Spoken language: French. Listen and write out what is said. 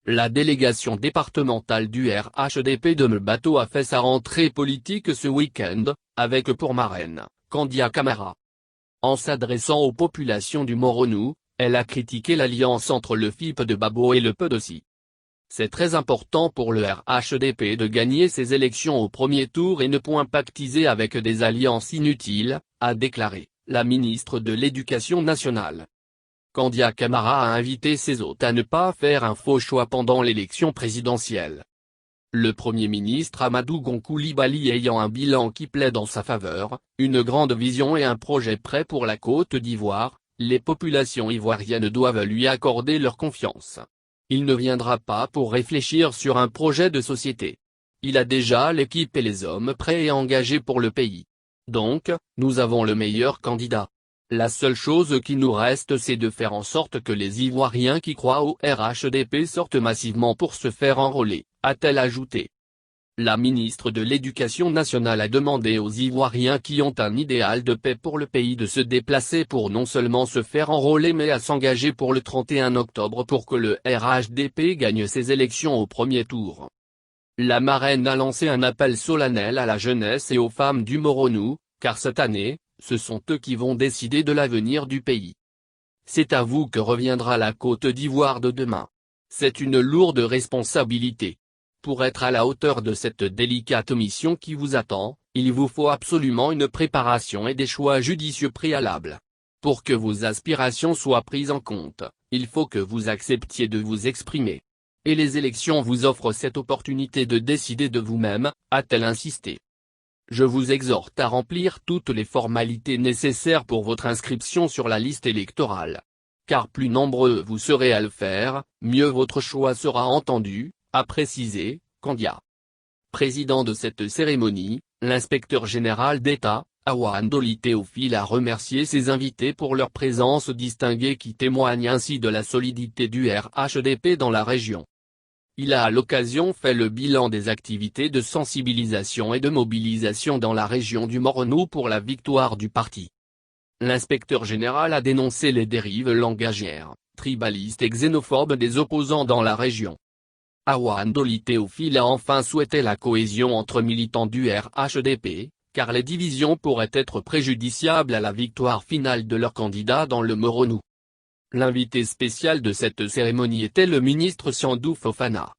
La délégation départementale du RHDP de Mbato a fait sa rentrée politique ce week-end, avec pour marraine, Kandia Camara. En s'adressant aux populations du Moronou, elle a critiqué l'alliance entre le FIP de Babo et le PDOCI. C'est très important pour le RHDP de gagner ces élections au premier tour et ne point pactiser avec des alliances inutiles, a déclaré la ministre de l'Éducation nationale. Kandia Camara a invité ses hôtes à ne pas faire un faux choix pendant l'élection présidentielle. Le Premier ministre Amadou Gon Coulibaly ayant un bilan qui plaide en sa faveur, une grande vision et un projet prêt pour la Côte d'Ivoire, les populations ivoiriennes doivent lui accorder leur confiance. Il ne viendra pas pour réfléchir sur un projet de société. Il a déjà l'équipe et les hommes prêts et engagés pour le pays. Donc, nous avons le meilleur candidat. La seule chose qui nous reste c'est de faire en sorte que les Ivoiriens qui croient au RHDP sortent massivement pour se faire enrôler, a-t-elle ajouté. La ministre de l'Éducation nationale a demandé aux Ivoiriens qui ont un idéal de paix pour le pays de se déplacer pour non seulement se faire enrôler mais à s'engager pour le 31 octobre pour que le RHDP gagne ses élections au premier tour. La marraine a lancé un appel solennel à la jeunesse et aux femmes du Moronou, car cette année, ce sont eux qui vont décider de l'avenir du pays. C'est à vous que reviendra la Côte d'Ivoire de demain. C'est une lourde responsabilité. Pour être à la hauteur de cette délicate mission qui vous attend, il vous faut absolument une préparation et des choix judicieux préalables. Pour que vos aspirations soient prises en compte, il faut que vous acceptiez de vous exprimer. Et les élections vous offrent cette opportunité de décider de vous-même, a-t-elle insisté. Je vous exhorte à remplir toutes les formalités nécessaires pour votre inscription sur la liste électorale. Car plus nombreux vous serez à le faire, mieux votre choix sera entendu, a précisé Kandia. Président de cette cérémonie, l'inspecteur général d'État, Awandoli Théophile a remercié ses invités pour leur présence distinguée qui témoigne ainsi de la solidité du RHDP dans la région. Il a à l'occasion fait le bilan des activités de sensibilisation et de mobilisation dans la région du Moronou pour la victoire du parti. L'inspecteur général a dénoncé les dérives langagières, tribalistes et xénophobes des opposants dans la région. Awandoli Théophile a enfin souhaité la cohésion entre militants du RHDP, car les divisions pourraient être préjudiciables à la victoire finale de leur candidat dans le Moronou. L'invité spécial de cette cérémonie était le ministre Sandou Fofana.